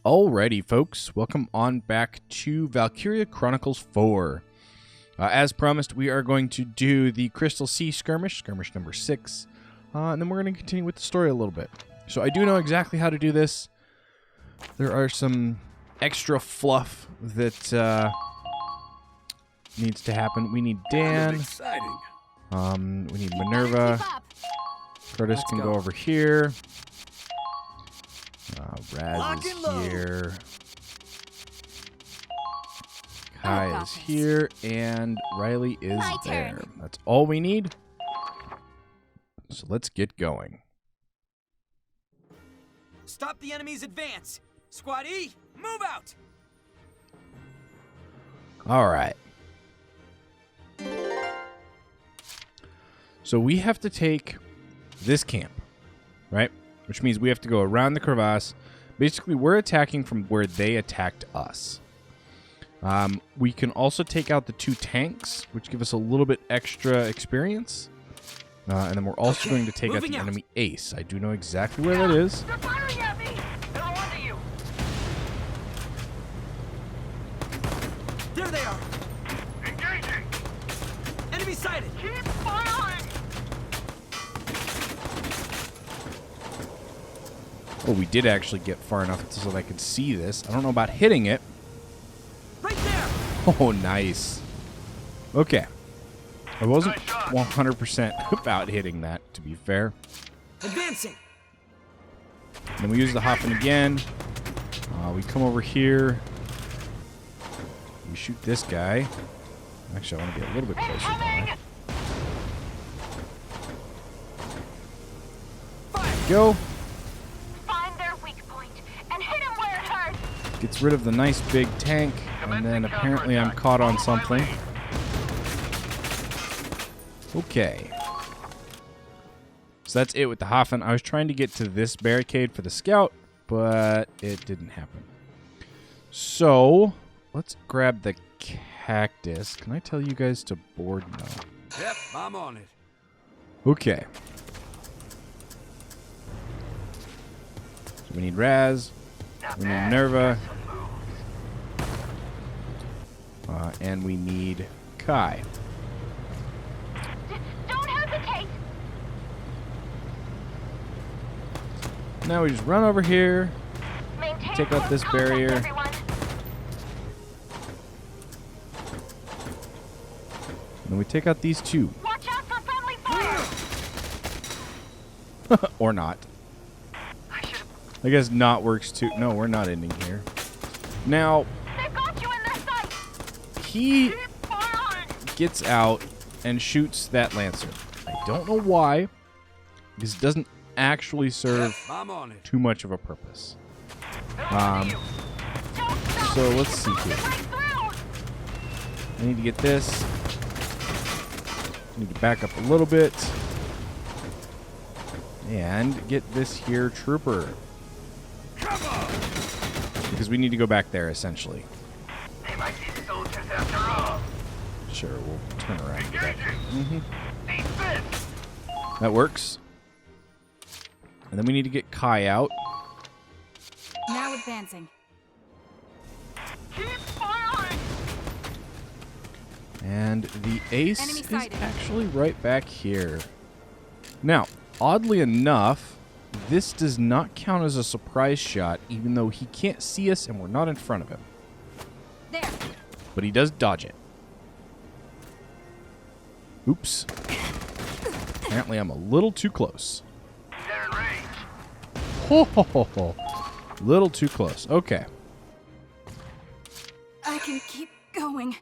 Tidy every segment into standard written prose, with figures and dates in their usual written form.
Alrighty, folks, welcome on back to Valkyria Chronicles 4. As promised, we are going to do the Crystal Sea skirmish number 6, and then we're going to continue with the story a little bit. So I do know exactly how to do this. There are some extra fluff that needs to happen. We need Dan. We need Minerva. Curtis can go over here. Raz is here. Kai is here. And Riley is there. That's all we need. So let's get going. Stop the enemy's advance. Squad E, move out. All right. So we have to take this camp, right? Which means we have to go around the crevasse. Basically, we're attacking from where they attacked us. We can also take out the 2 tanks, which give us a little bit extra experience. And then we're also going to take out the enemy ace. I do know exactly where that is. They're firing at me! They're onto you! There they are. Engaging! Enemy sighted. Keep firing! Oh, we did actually get far enough so that I could see this. I don't know about hitting it. Right there. Oh, nice. Okay. I wasn't 100% about hitting that, to be fair. Advancing. And then we use the Hoffen again. We come over here. We shoot this guy. Actually, I want to be a little bit closer. There we go. Find their weak point and hit him where it hurts! Gets rid of the nice big tank. And then apparently I'm caught on something. Okay. So that's it with the Hoffen. I was trying to get to this barricade for the scout, but it didn't happen. So, let's grab the cactus. Can I tell you guys to board? No. Yep, I'm on it. Okay. So we need Raz. We need Minerva. And we need Kai. Don't hesitate! Now we just run over here. Maintain Take out close this contact, barrier. everyone. And then we take out these 2. Watch out for friendly fire! Or not. I guess not works too. No, we're not ending here. Now, They've got you in their sight! he Keep firing! gets out and shoots that Lancer. I don't know why, because it doesn't actually serve I'm on it. too much of a purpose. They're onto you! Don't stop! So let's see Get here. right through! I need to get this. Need to back up a little bit. And get this here trooper. Because we need to go back there, essentially. They might be soldiers after all. Sure, we'll turn around and get back. Defense! That works. And then we need to get Kai out. Now advancing. Keep firing! And the ace Enemy is sighted. actually right back here. Now, oddly enough, this does not count as a surprise shot, even though he can't see us and we're not in front of him. There. But he does dodge it. Oops. Apparently I'm a little too close. They're in range. Ho, ho, ho, ho. Little too close. Okay. I can keep going.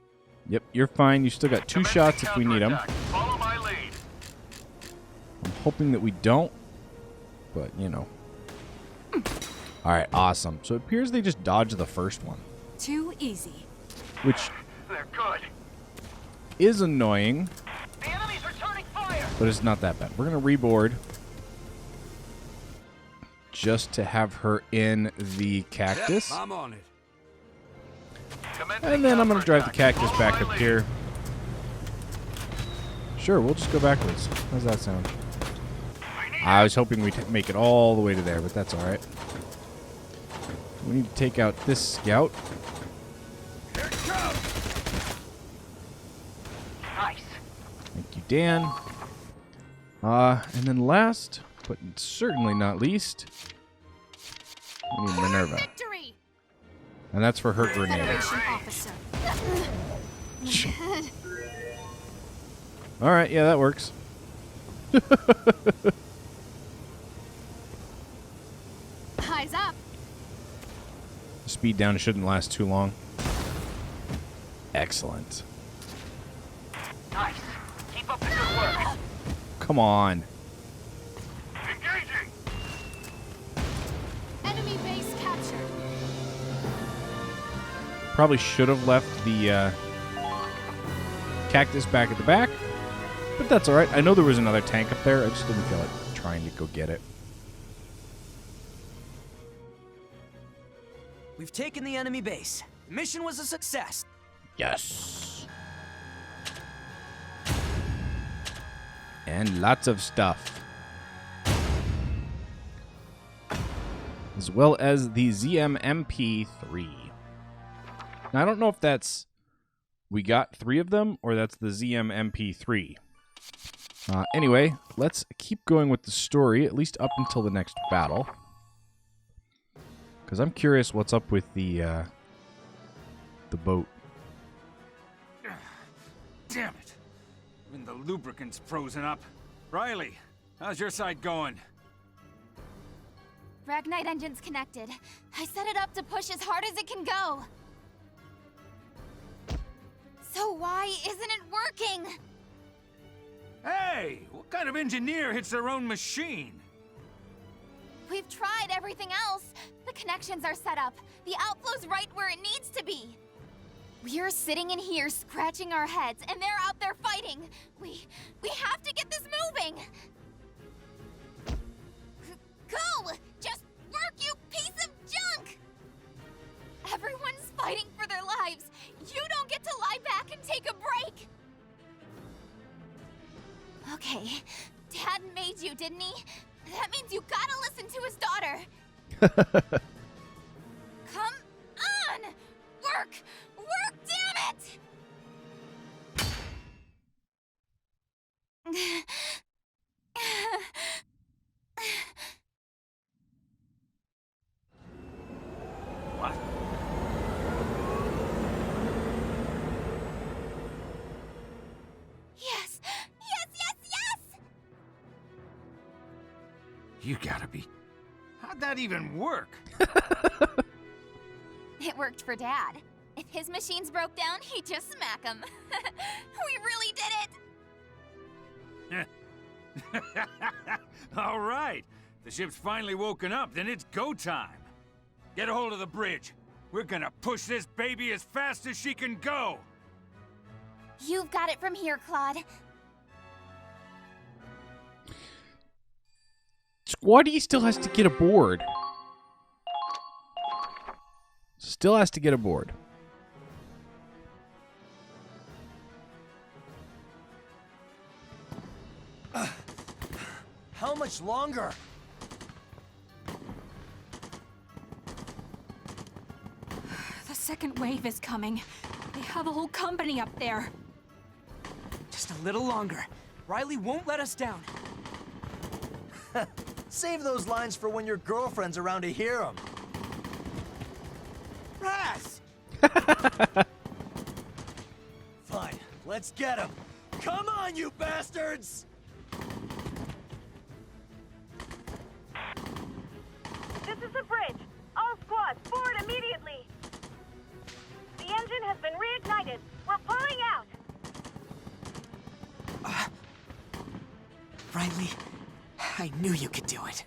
Yep, you're fine. You still got 2 shots if we need them. Follow my lead. I'm hoping that we don't. But, you know. Alright, awesome. So it appears they just dodged the first one. Too easy. Which They're good. is annoying, The enemy's returning fire! but it's not that bad. We're going to reboard. Just to have her in the cactus. Yep, I'm on it. And then I'm going to drive the cactus back up here. Sure, we'll just go backwards. How's that sound? I was hoping we'd make it all the way to there, but that's all right. We need to take out this scout. Here it comes! Nice. Thank you, Dan. And then last, but certainly not least, we need Minerva. Victory! And that's for her grenade. Federation officer. Good. Alright, yeah, that works. Eyes up. Speed down shouldn't last too long. Excellent. Nice. Keep up the good work. Come on. Engaging! Enemy base captured. Probably should have left the cactus back at the back. But that's alright. I know there was another tank up there. I just didn't feel like trying to go get it. We've taken the enemy base. Mission was a success. Yes. And lots of stuff. As well as the ZM-MP3. Now, I don't know if that's... We got 3 of them, or that's the ZM-MP3. Anyway, let's keep going with the story, at least up until the next battle. Because I'm curious what's up with the boat. Damn it. Even the lubricant's frozen up. Riley, how's your side going? Ragnite engine's connected. I set it up to push as hard as it can go. So why isn't it working? Hey, what kind of engineer hits their own machine? We've tried everything else. The connections are set up. The outflow's right where it needs to be. We're sitting in here scratching our heads, and they're out there fighting. We have to get this moving. Go! Just work, you piece of junk! Everyone's fighting for their lives. You don't get to lie back and take a break. Okay, Dad made you, didn't he? That means you gotta listen to his daughter. Come on! Work! Work, damn it! What? Yes! Yes, yes, yes! You gotta be... How'd that even work? It worked for Dad. If his machines broke down, he'd just smack them. We really did it! All right. The ship's finally woken up, then it's go time. Get a hold of the bridge. We're gonna push this baby as fast as she can go. You've got it from here, Claude. Squatty still has to get aboard. Still has to get aboard. How much longer? The second wave is coming. They have a whole company up there. Just a little longer. Riley won't let us down. Save those lines for when your girlfriend's around to hear them. Raz! Fine, let's get him. Come on, you bastards! This is the bridge. All squads, forward immediately. The engine has been reignited. We're pulling out. Riley, I knew you could do it.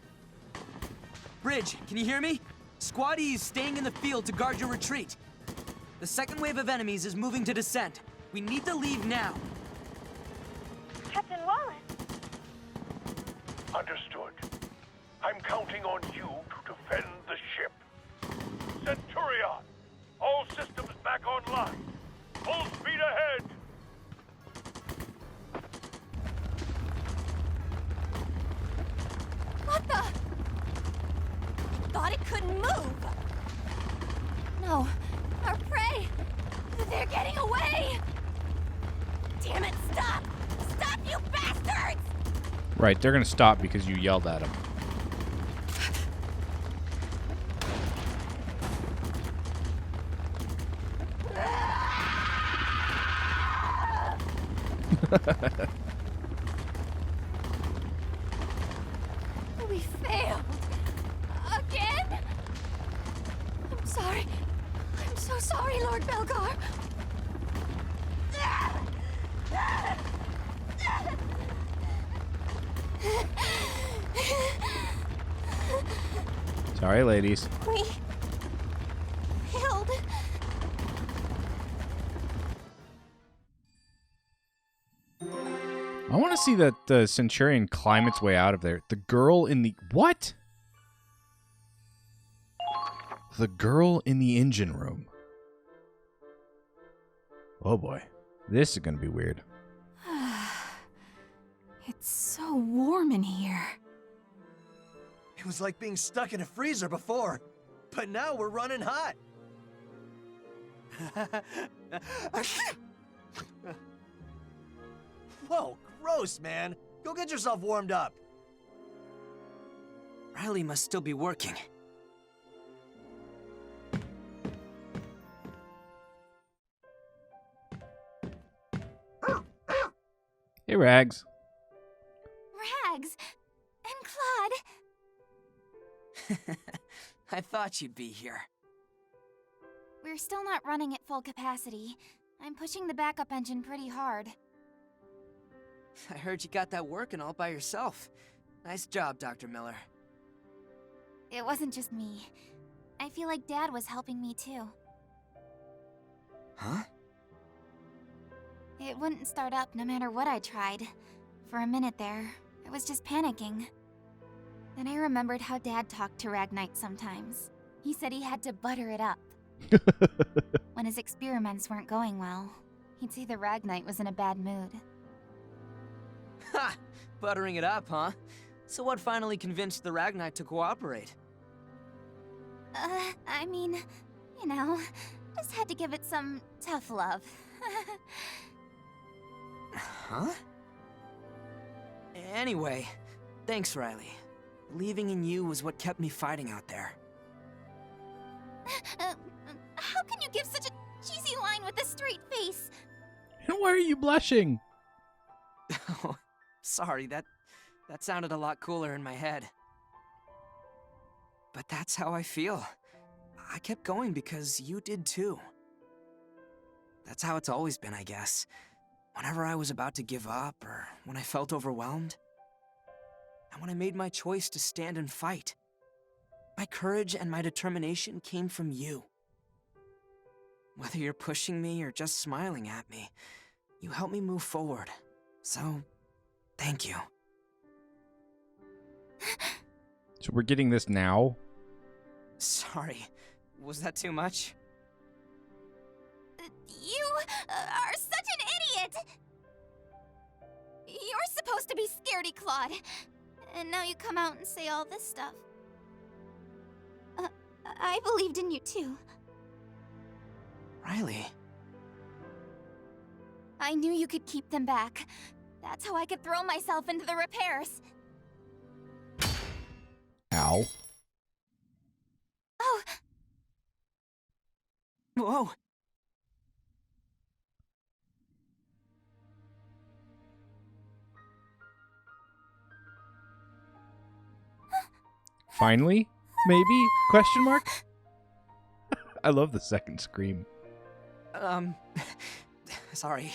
Bridge, can you hear me? Squad E is staying in the field to guard your retreat. The second wave of enemies is moving to descent. We need to leave now. Captain Wallace. Understood. I'm counting on you to defend the ship. Centurion! All systems back online. Full speed ahead! What the? Thought it couldn't move. No, our prey! They're getting away! Damn it, stop! Stop, you bastards! Right, they're gonna stop because you yelled at them. We failed. Again? I'm sorry. I'm so sorry, Lord Belgar. Sorry, ladies. We failed. I want to see that the Centurion climb its way out of there. The girl in the... What? The girl in the engine room. Oh boy. This is going to be weird. It's so warm in here. It was like being stuck in a freezer before, but now we're running hot. Whoa, gross, man. Go get yourself warmed up. Riley must still be working. Hey, Rags. Rags and Claude. I thought you'd be here. We're still not running at full capacity. I'm pushing the backup engine pretty hard. I heard you got that working all by yourself. Nice job, Dr. Miller. It wasn't just me. I feel like Dad was helping me too. Huh? It wouldn't start up no matter what I tried. For a minute there, I was just panicking. Then I remembered how Dad talked to Ragnite sometimes. He said he had to butter it up. When his experiments weren't going well, he'd say the Ragnite was in a bad mood. Ha! Buttering it up, huh? So what finally convinced the Ragnite to cooperate? I mean, you know, just had to give it some tough love. Huh? Anyway, thanks, Riley. Believing in you was what kept me fighting out there. How can you give such a cheesy line with a straight face? And why are you blushing? Oh, sorry, that sounded a lot cooler in my head. But that's how I feel. I kept going because you did too. That's how it's always been, I guess. Whenever I was about to give up, or when I felt overwhelmed, and when I made my choice to stand and fight, my courage and my determination came from you. Whether you're pushing me or just smiling at me, you helped me move forward. So, thank you. So we're getting this now? Sorry, was that too much? You are such an idiot! You're supposed to be scaredy Claude, and now you come out and say all this stuff. I believed in you too. Riley. I knew you could keep them back. That's how I could throw myself into the repairs. Ow. Oh, Whoa! Finally? Maybe? Question mark? I love the second scream. Sorry.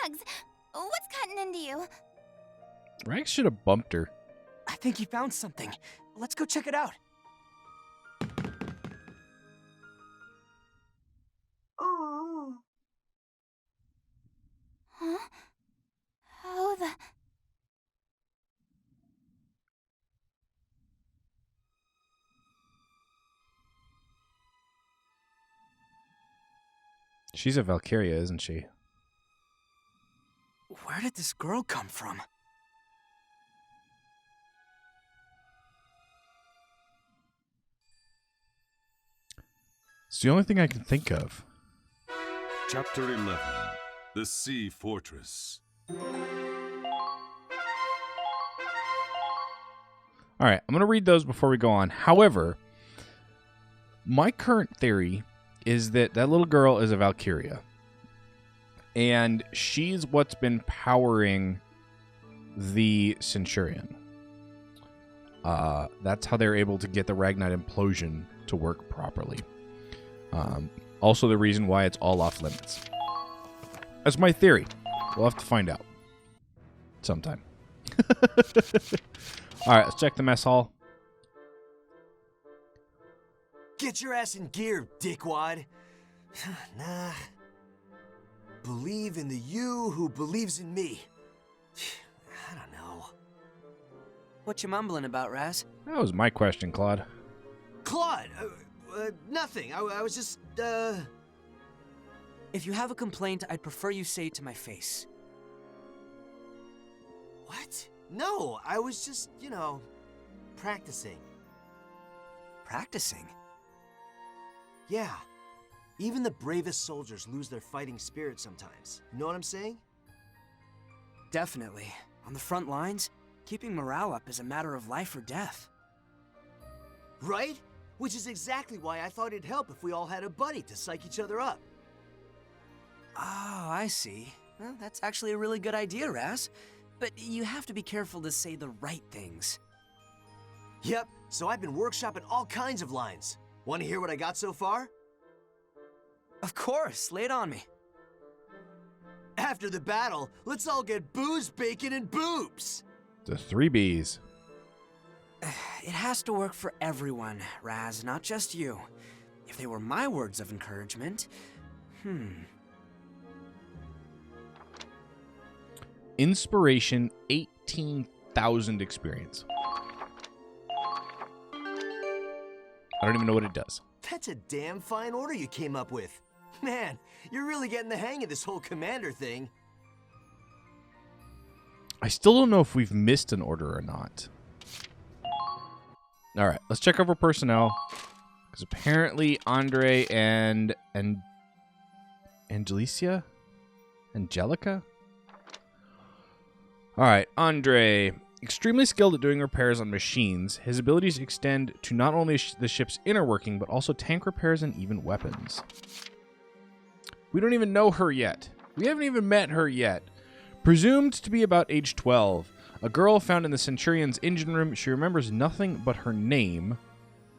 Rags! What's cutting into you? Rags should have bumped her. I think he found something. Let's go check it out. Huh? How the... She's a Valkyria, isn't she? Where did this girl come from? It's the only thing I can think of. Chapter 11. The Sea Fortress. All right, I'm going to read those before we go on. However, my current theory is that that little girl is a Valkyria. And she's what's been powering the Centurion. That's how they're able to get the Ragnite implosion to work properly. Also the reason why it's all off limits. That's my theory. We'll have to find out. Sometime. Alright, let's check the mess hall. Get your ass in gear, dickwad. Nah. Believe in the you who believes in me. I don't know. What you mumbling about, Raz? That was my question, Claude. Claude! Nothing. I was just, If you have a complaint, I'd prefer you say it to my face. What? No, I was just, practicing. Practicing? Yeah. Even the bravest soldiers lose their fighting spirit sometimes. You know what I'm saying? Definitely. On the front lines, keeping morale up is a matter of life or death. Right? Which is exactly why I thought it'd help if we all had a buddy to psych each other up. Oh, I see. Well, that's actually a really good idea, Raz. But you have to be careful to say the right things. Yep, so I've been workshopping all kinds of lines. Want to hear what I got so far? Of course, lay it on me. After the battle, let's all get booze, bacon, and boobs! The 3 Bs. It has to work for everyone, Raz, not just you. If they were my words of encouragement, Inspiration, 18,000 experience. I don't even know what it does. That's a damn fine order you came up with. Man, you're really getting the hang of this whole commander thing. I still don't know if we've missed an order or not. All right, let's check over personnel. Because apparently Andre and Angelica? All right, Andre. Extremely skilled at doing repairs on machines, his abilities extend to not only the ship's inner working, but also tank repairs and even weapons. We don't even know her yet. We haven't even met her yet. Presumed to be about age 12. A girl found in the Centurion's engine room. She remembers nothing but her name.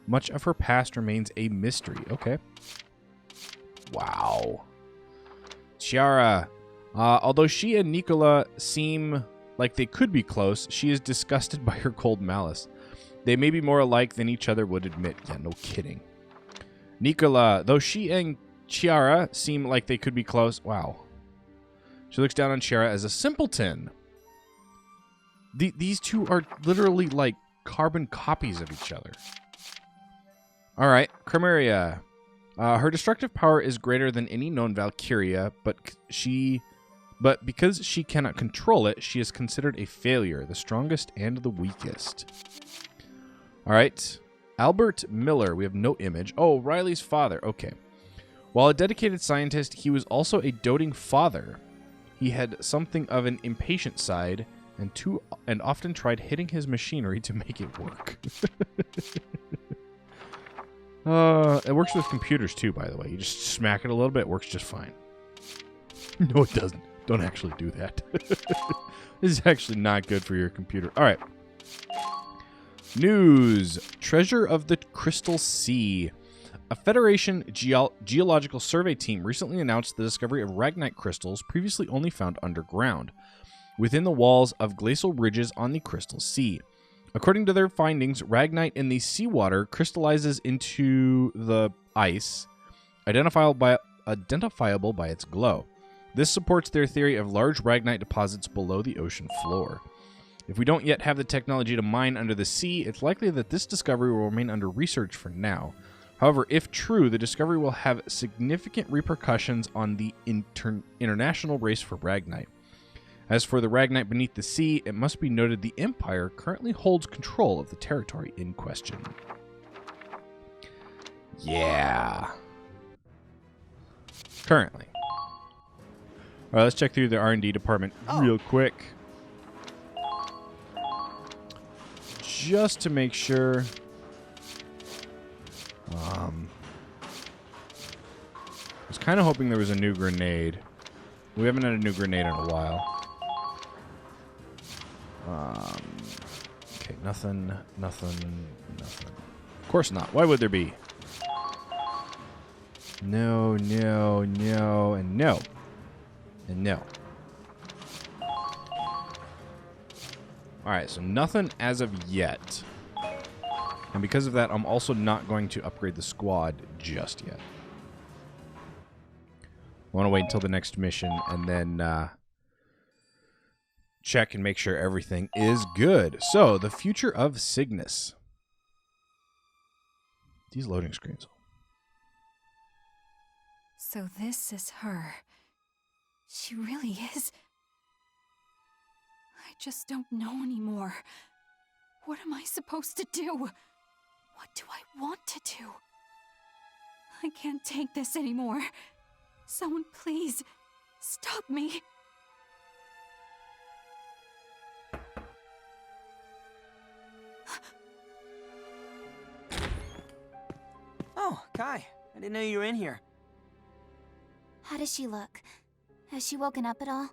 Much of her past remains a mystery. Okay. Wow. Chiara. Although she and Nicola seem like they could be close, she is disgusted by her cold malice. They may be more alike than each other would admit. Yeah, no kidding. Nicola, though she and Chiara seem like they could be close. Wow. She looks down on Chiara as a simpleton. These two are literally like carbon copies of each other. All right, Chromeria. Her destructive power is greater than any known Valkyria, but because she cannot control it, she is considered a failure, the strongest and the weakest. All right. Albert Miller. We have no image. Oh, Riley's father. Okay. While a dedicated scientist, he was also a doting father. He had something of an impatient side and often tried hitting his machinery to make it work. It works with computers too, by the way. You just smack it a little bit, it works just fine. No, it doesn't. Don't actually do that. This is actually not good for your computer. All right. News. Treasure of the Crystal Sea. A Federation geological survey team recently announced the discovery of Ragnite crystals previously only found underground, within the walls of glacial ridges on the Crystal Sea. According to their findings, Ragnite in the seawater crystallizes into the ice, identifiable by its glow. This supports their theory of large Ragnite deposits below the ocean floor. If we don't yet have the technology to mine under the sea, it's likely that this discovery will remain under research for now. However, if true, the discovery will have significant repercussions on the international race for Ragnite. As for the Ragnite beneath the sea, it must be noted the Empire currently holds control of the territory in question. Yeah. currently. All right, let's check through the R&D department real quick. Just to make sure. I was kind of hoping there was a new grenade. We haven't had a new grenade in a while. Okay, nothing. Of course not. Why would there be? No, and no. And no. Alright, so nothing as of yet. And because of that, I'm also not going to upgrade the squad just yet. I want to wait until the next mission and then check and make sure everything is good. So, the future of Cygnus. These loading screens. So this is her. She really is. I just don't know anymore. What am I supposed to do? What do I want to do? I can't take this anymore. Someone please, stop me. Oh, Kai. I didn't know you were in here. How does she look? Has she woken up at all?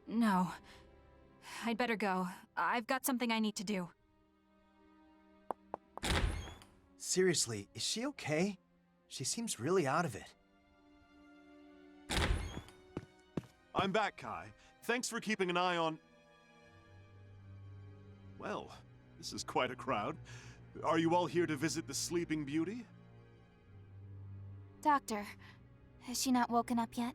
No. I'd better go. I've got something I need to do. Seriously, is she okay? She seems really out of it. I'm back, Kai. Thanks for keeping an eye on... Well, this is quite a crowd. Are you all here to visit the Sleeping Beauty? Doctor, has she not woken up yet?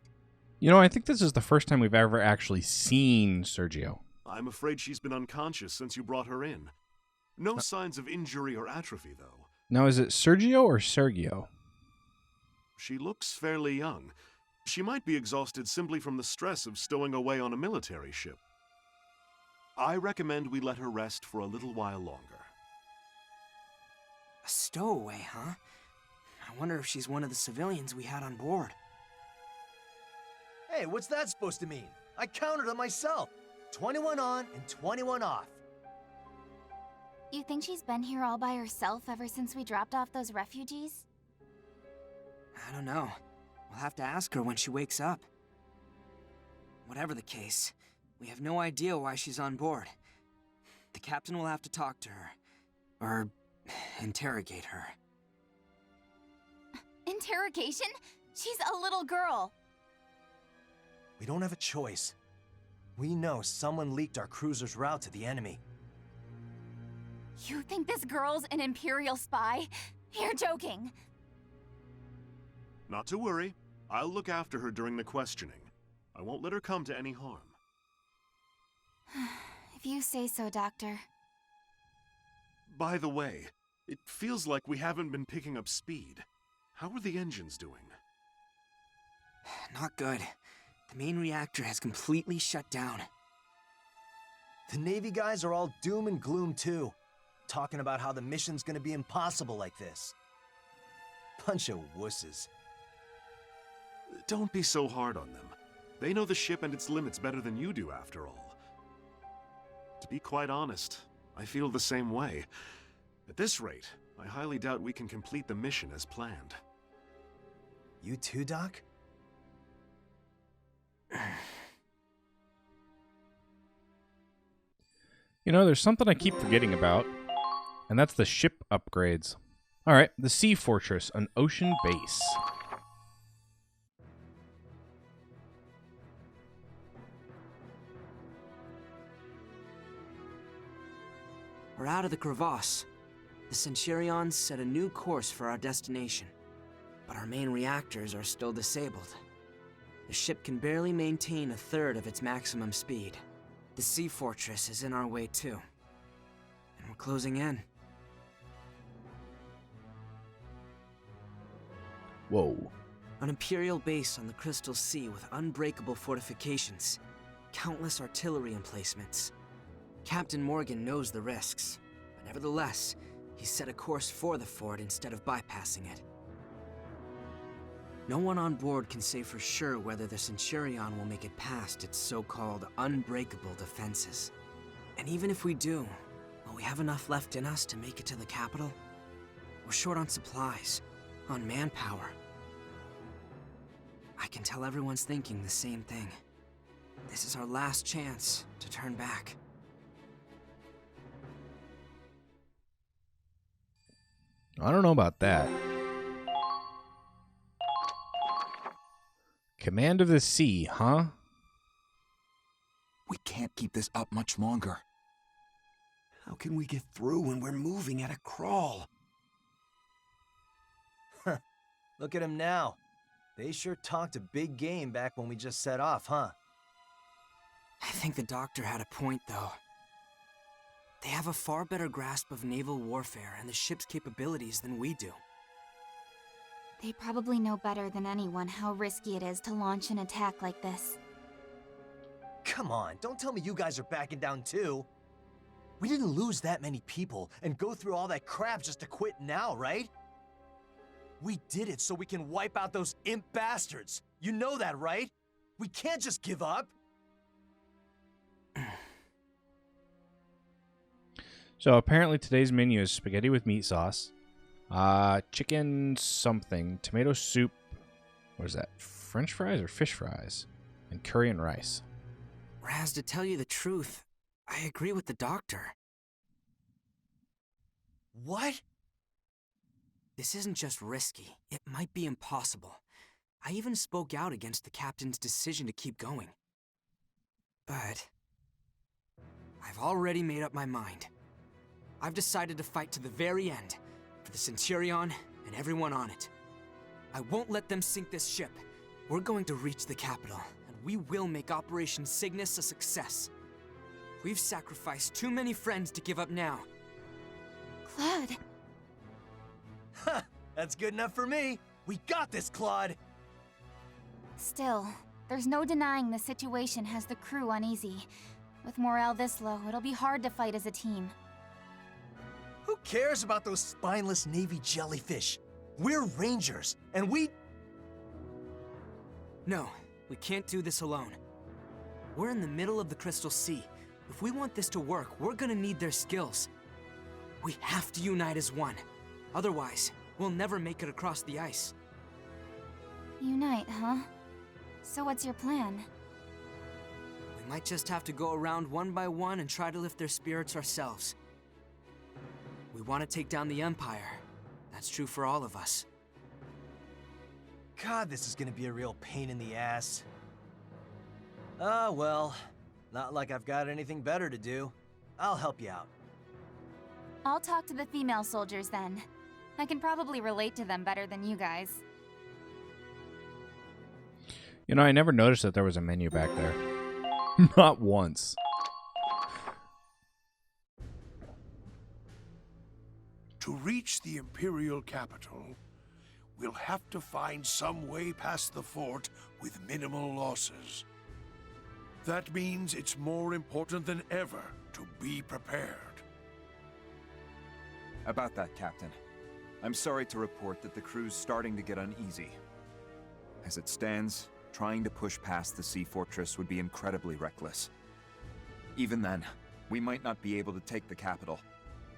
You know, I think this is the first time we've ever actually seen Sergio. I'm afraid she's been unconscious since you brought her in. No signs of injury or atrophy, though. Now, is it Sergio or Sergio? She looks fairly young. She might be exhausted simply from the stress of stowing away on a military ship. I recommend we let her rest for a little while longer. A stowaway, huh? I wonder if she's one of the civilians we had on board. Hey, what's that supposed to mean? I counted them myself. 21 on and 21 off. You think she's been here all by herself ever since we dropped off those refugees? I don't know. We'll have to ask her when she wakes up. Whatever the case, we have no idea why she's on board. The captain will have to talk to her. Or interrogate her. Interrogation? She's a little girl. We don't have a choice. We know someone leaked our cruiser's route to the enemy. You think this girl's an Imperial spy? You're joking. Not to worry. I'll look after her during the questioning. I won't let her come to any harm. If you say so, Doctor. By the way, it feels like we haven't been picking up speed. How are the engines doing? Not good. The main reactor has completely shut down. The Navy guys are all doom and gloom too. Talking about how the mission's gonna be impossible like this. Bunch of wusses. Don't be so hard on them. They know the ship and its limits better than you do, after all. To be quite honest, I feel the same way. At this rate, I highly doubt we can complete the mission as planned. You too, Doc? You know, there's something I keep forgetting about, and that's the ship upgrades. Alright, the Sea Fortress, an ocean base. We're out of the crevasse. The Centurions set a new course for our destination. But our main reactors are still disabled. The ship can barely maintain a third of its maximum speed. The Sea Fortress is in our way too. And we're closing in. Whoa. An Imperial base on the Crystal Sea with unbreakable fortifications. Countless artillery emplacements. Captain Morgan knows the risks, but nevertheless, he set a course for the fort instead of bypassing it. No one on board can say for sure whether the Centurion will make it past its so-called unbreakable defenses. And even if we do, will we have enough left in us to make it to the capital? We're short on supplies, on manpower. I can tell everyone's thinking the same thing. This is our last chance to turn back. I don't know about that. Command of the sea, huh? We can't keep this up much longer. How can we get through when we're moving at a crawl? Huh. Look at him now. They sure talked a big game back when we just set off, huh? I think the doctor had a point, though. They have a far better grasp of naval warfare and the ship's capabilities than we do. They probably know better than anyone how risky it is to launch an attack like this. Come on, don't tell me you guys are backing down too. We didn't lose that many people and go through all that crap just to quit now, right? We did it so we can wipe out those imp bastards. You know that, right? We can't just give up. So apparently today's menu is spaghetti with meat sauce, chicken something, tomato soup, what is that, French fries or fish fries, and curry and rice. Raz, to tell you the truth, I agree with the doctor. What? This isn't just risky, it might be impossible. I even spoke out against the captain's decision to keep going. But I've already made up my mind. I've decided to fight to the very end, for the Centurion and everyone on it. I won't let them sink this ship. We're going to reach the capital, and we will make Operation Cygnus a success. We've sacrificed too many friends to give up now. Claude. Ha! That's good enough for me. We got this, Claude. Still, there's no denying the situation has the crew uneasy. With morale this low, it'll be hard to fight as a team. Who cares about those spineless Navy jellyfish? We're Rangers, and we... No, we can't do this alone. We're in the middle of the Crystal Sea. If we want this to work, we're gonna need their skills. We have to unite as one. Otherwise, we'll never make it across the ice. Unite, huh? So what's your plan? We might just have to go around one by one and try to lift their spirits ourselves. We want to take down the Empire. That's true for all of us. God, this is gonna be a real pain in the ass. Ah, well, not like I've got anything better to do. I'll help you out. I'll talk to the female soldiers then. I can probably relate to them better than you guys. You know, I never noticed that there was a menu back there. Not once. To reach the Imperial capital, we'll have to find some way past the fort with minimal losses. That means it's more important than ever to be prepared. About that, Captain. I'm sorry to report that the crew's starting to get uneasy. As it stands, trying to push past the sea fortress would be incredibly reckless. Even then, we might not be able to take the capital.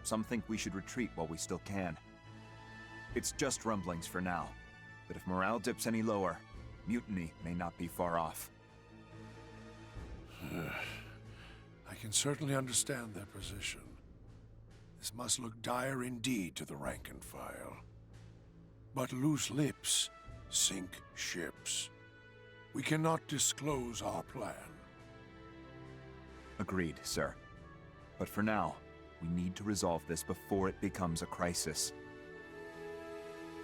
Some think we should retreat while we still can. It's just rumblings for now, but if morale dips any lower, mutiny may not be far off. I can certainly understand their position. This must look dire indeed to the rank and file. But loose lips sink ships. We cannot disclose our plan. Agreed, sir. But for now, we need to resolve this before it becomes a crisis.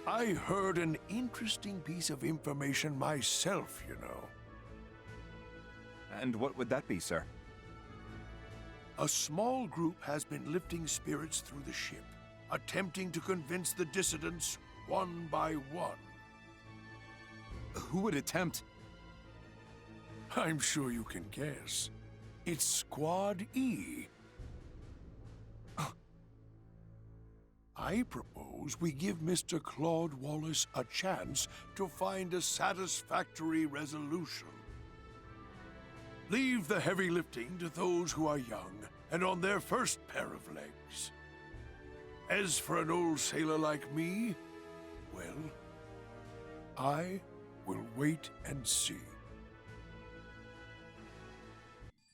I heard an interesting piece of information myself, you know. And what would that be, sir? A small group has been lifting spirits through the ship, attempting to convince the dissidents one by one. Who would attempt? I'm sure you can guess. It's Squad E. I propose we give Mr. Claude Wallace a chance to find a satisfactory resolution. Leave the heavy lifting to those who are young and on their first pair of legs. As for an old sailor like me, well, I will wait and see.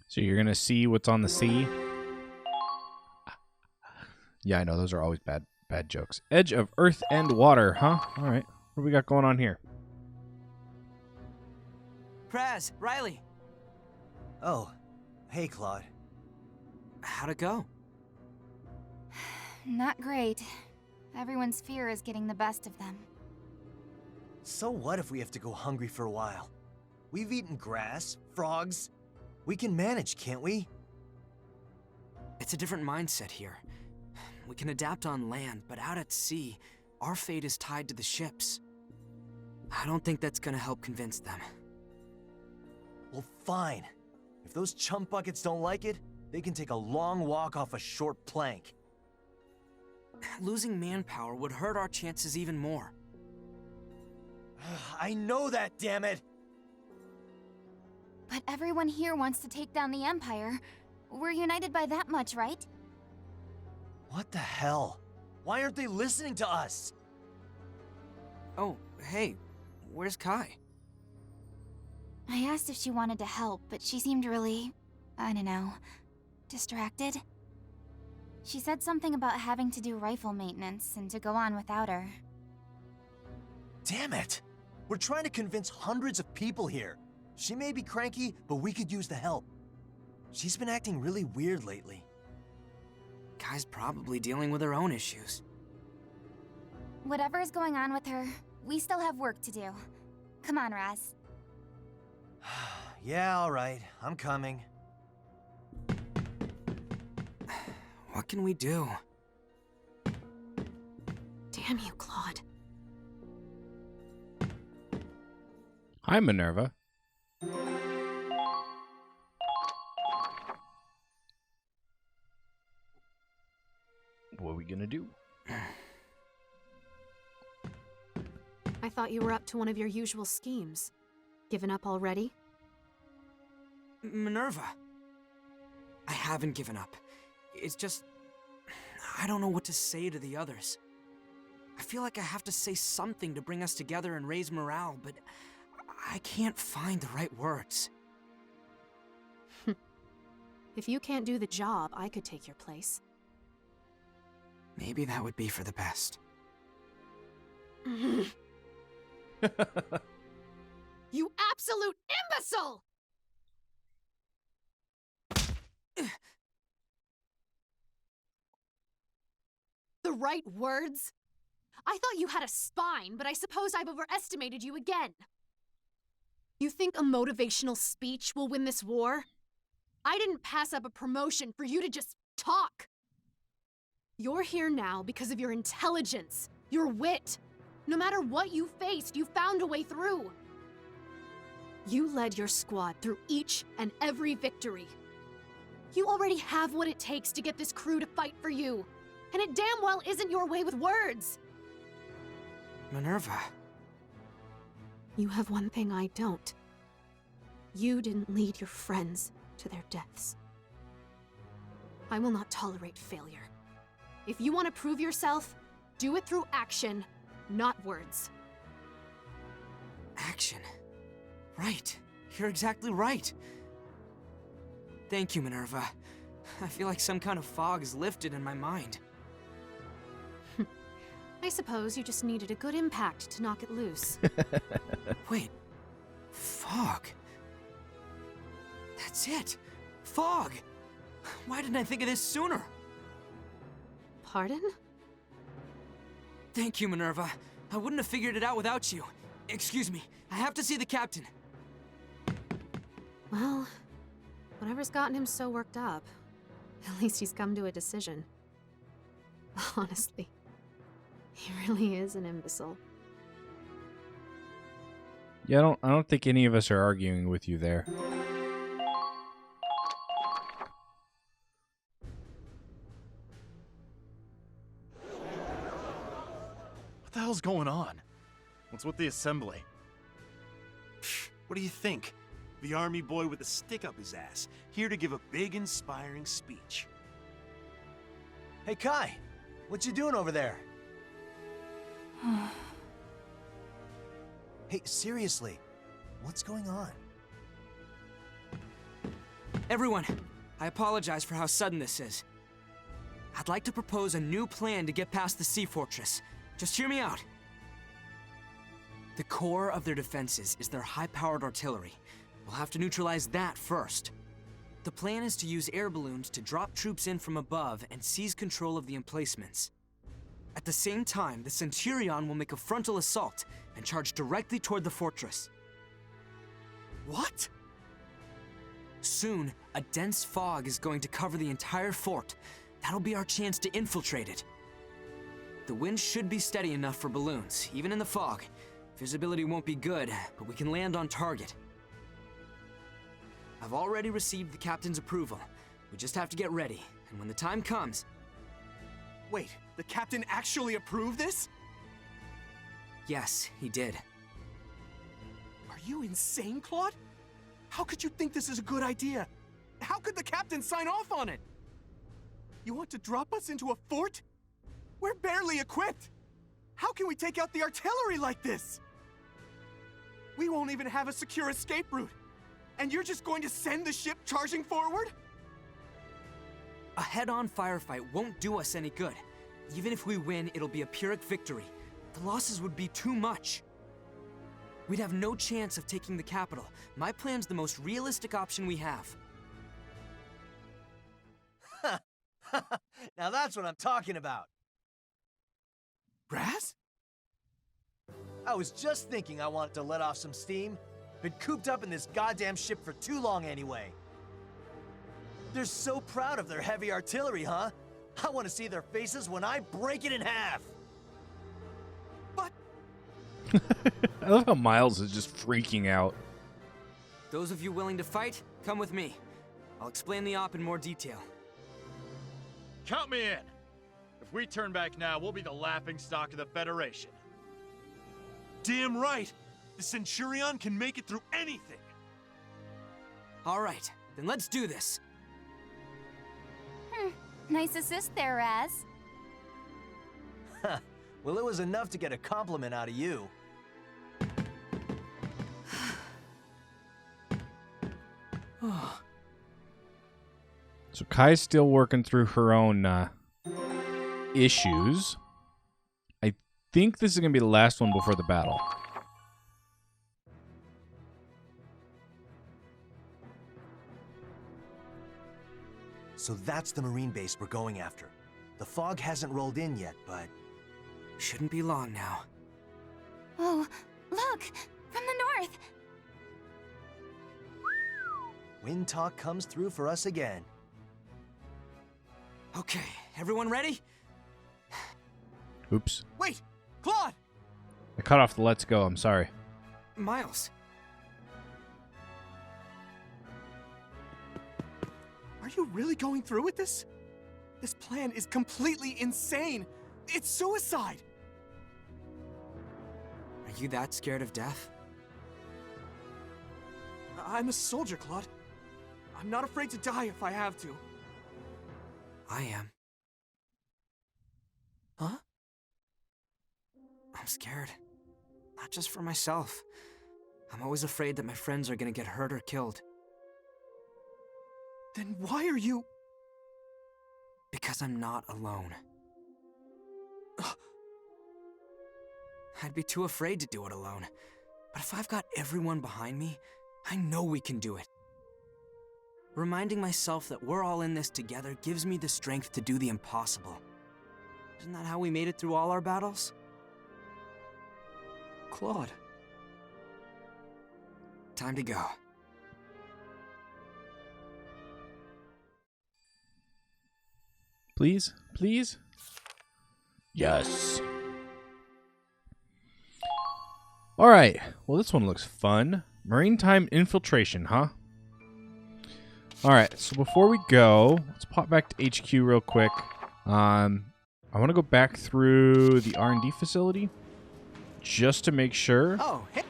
So you're gonna see what's on the sea? Yeah, I know, those are always bad jokes. Edge of earth and water, huh? Alright. What do we got going on here? Praz, Riley, Oh, hey, Claude. how'd it go? Not great. Everyone's fear is getting the best of them. So what if we have to go hungry for a while? We've eaten grass, frogs. We can manage, can't we? It's a different mindset here. We can adapt on land, but out at sea, our fate is tied to the ships. I don't think that's gonna help convince them. Well, fine. If those chump buckets don't like it, they can take a long walk off a short plank. Losing manpower would hurt our chances even more. I know that, damn it! But everyone here wants to take down the Empire. We're united by that much, right? What the hell? Why aren't they listening to us? Oh, hey, where's Kai? I asked if she wanted to help, but she seemed really, I don't know, distracted. She said something about having to do rifle maintenance and to go on without her. Damn it! We're trying to convince hundreds of people here. She may be cranky, but we could use the help. She's been acting really weird lately. Kai's probably dealing with her own issues. Whatever is going on with her, we still have work to do. Come on, Raz. Yeah, alright. I'm coming. What can we do? Damn you, Claude. Hi, Minerva. What are we gonna do? I thought you were up to one of your usual schemes. Given up already? Minerva. I haven't given up. It's just... I don't know what to say to the others. I feel like I have to say something to bring us together and raise morale, but I can't find the right words. If you can't do the job, I could take your place. Maybe that would be for the best. You absolute imbecile! The right words? I thought you had a spine, but I suppose I've overestimated you again. You think a motivational speech will win this war? I didn't pass up a promotion for you to just talk. You're here now because of your intelligence, your wit. No matter what you faced, you found a way through. You led your squad through each and every victory. You already have what it takes to get this crew to fight for you. And it damn well isn't your way with words. Minerva. You have one thing I don't. You didn't lead your friends to their deaths. I will not tolerate failure. If you want to prove yourself, do it through action, not words. Action. Right. You're exactly right. Thank you, Minerva. I feel like some kind of fog is lifted in my mind. I suppose you just needed a good impact to knock it loose. Wait. Fog. That's it. Fog. Why didn't I think of this sooner? Pardon? Thank you, Minerva. I wouldn't have figured it out without you. Excuse me. I have to see the captain. Well, whatever's gotten him so worked up, at least he's come to a decision. Honestly, he really is an imbecile. Yeah, I don't think any of us are arguing with you there. What the hell's going on? What's with the assembly? What do you think? The army boy with a stick up his ass, here to give a big, inspiring speech. Hey, Kai, what you doing over there? Hey, seriously, what's going on? Everyone, I apologize for how sudden this is. I'd like to propose a new plan to get past the Sea Fortress. Just hear me out. The core of their defenses is their high-powered artillery. We'll have to neutralize that first. The plan is to use air balloons to drop troops in from above and seize control of the emplacements. At the same time, the Centurion will make a frontal assault and charge directly toward the fortress. What? Soon, a dense fog is going to cover the entire fort. That'll be our chance to infiltrate it. The wind should be steady enough for balloons, even in the fog. Visibility won't be good, but we can land on target. I've already received the captain's approval. We just have to get ready, and when the time comes... Wait, the captain actually approved this? Yes, he did. Are you insane, Claude? How could you think this is a good idea? How could the captain sign off on it? You want to drop us into a fort? We're barely equipped. How can we take out the artillery like this? We won't even have a secure escape route. And you're just going to send the ship charging forward? A head-on firefight won't do us any good. Even if we win, it'll be a Pyrrhic victory. The losses would be too much. We'd have no chance of taking the capital. My plan's the most realistic option we have. Now that's what I'm talking about. Raz? I was just thinking I wanted to let off some steam. Been cooped up in this goddamn ship for too long anyway. They're so proud of their heavy artillery, huh? I want to see their faces when I break it in half. But... I love how Miles is just freaking out. Those of you willing to fight, come with me. I'll explain the op in more detail. Count me in. If we turn back now, we'll be the laughingstock of the Federation. Damn right! The Centurion can make it through anything! All right, then let's do this. Nice assist there, Raz. Well, it was enough to get a compliment out of you. So Kai's still working through her own issues. I think this is going to be the last one before the battle. So that's the Marine base we're going after. The fog hasn't rolled in yet, but... Shouldn't be long now. Oh, look! From the north! Wind talk comes through for us again. Okay, everyone ready? Oops. Wait! Claude! I cut off the let's go. I'm sorry. Miles. Are you really going through with this? This plan is completely insane! It's suicide! Are you that scared of death? I'm a soldier, Claude. I'm not afraid to die if I have to. I am. Huh? I'm scared. Not just for myself. I'm always afraid that my friends are gonna get hurt or killed. Then why are you... Because I'm not alone. I'd be too afraid to do it alone. But if I've got everyone behind me, I know we can do it. Reminding myself that we're all in this together gives me the strength to do the impossible. Isn't that how we made it through all our battles? Claude. Time to go. Please? Please? Yes. Alright. Well, this one looks fun. Maritime infiltration, huh? Alright, so before we go, let's pop back to HQ real quick. I want to go back through the R&D facility. just to make sure. Oh, hey.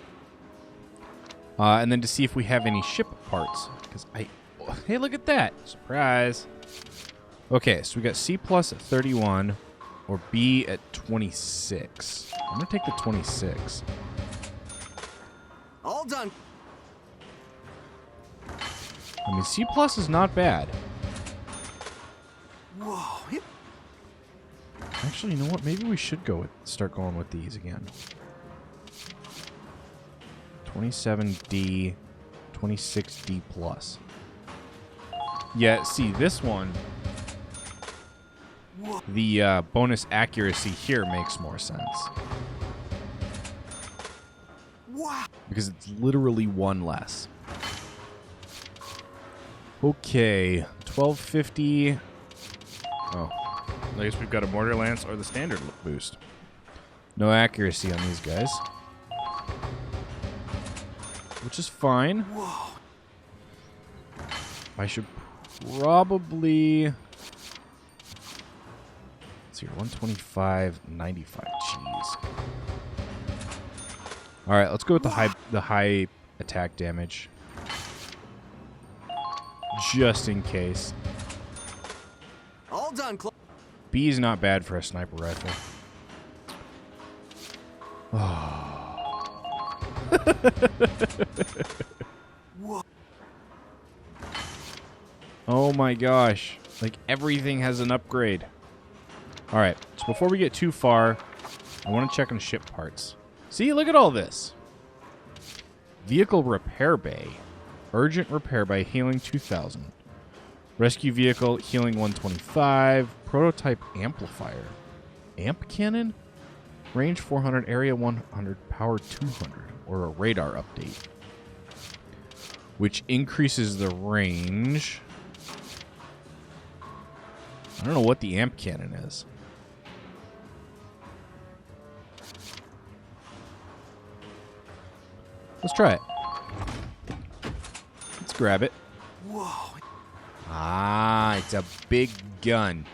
And then to see if we have any ship parts. Because hey, look at that. Surprise. Okay, so we got C+ at 31 or B at 26. I'm going to take the 26. All done. I mean, C+ is not bad. Whoa. Actually, you know what? Maybe we should start going with these again. 27D, 26D+. Yeah, see, this one, the bonus accuracy here makes more sense. Wow. Because it's literally one less. Okay, 1250. Oh, I guess we've got a mortar lance or the standard boost. No accuracy on these guys. Which is fine. Whoa. I should probably... Let's see here, 125, 95. Jeez. All right, let's go with the high attack damage, just in case. All done, B is not bad for a sniper rifle. Oh my gosh. Like, everything has an upgrade. Alright, so before we get too far, I want to check on ship parts. See, look at all this. Vehicle repair bay. Urgent repair bay, healing 2,000. Rescue vehicle, healing 125. Prototype amplifier. Amp cannon? Range 400, area 100, power 200. Or a radar update. Which increases the range. I don't know what the amp cannon is. Let's try it. Let's grab it. Whoa. Ah, it's a big gun.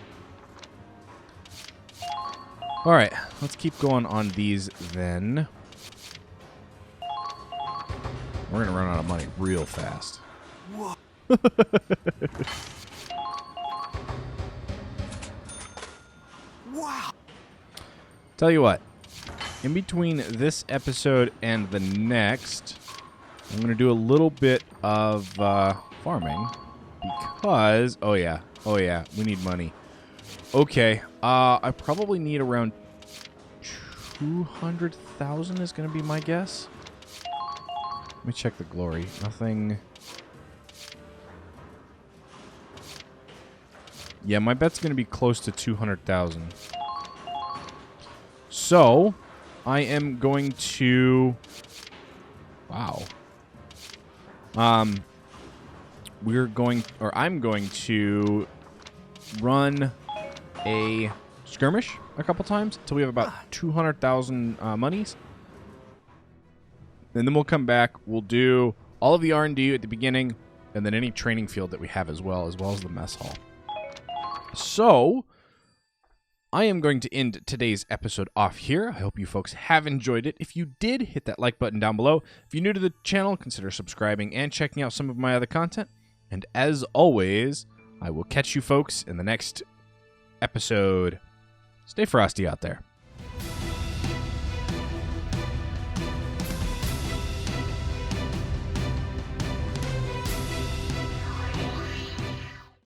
Alright, let's keep going on these then. We're going to run out of money real fast. Whoa. Wow. Tell you what, in between this episode and the next, I'm going to do a little bit of farming because, oh yeah, we need money. Okay, I probably need around 200,000 is going to be my guess. Let me check the glory. Nothing. Yeah, my bet's going to be close to 200,000. So, I am going to... Wow. I'm going to run a skirmish a couple times until we have about 200,000 monies. And then we'll come back. We'll do all of the R&D at the beginning, and then any training field that we have as well as the mess hall. So, I am going to end today's episode off here. I hope you folks have enjoyed it. If you did, hit that like button down below. If you're new to the channel, consider subscribing and checking out some of my other content. And as always, I will catch you folks in the next episode. Stay frosty out there.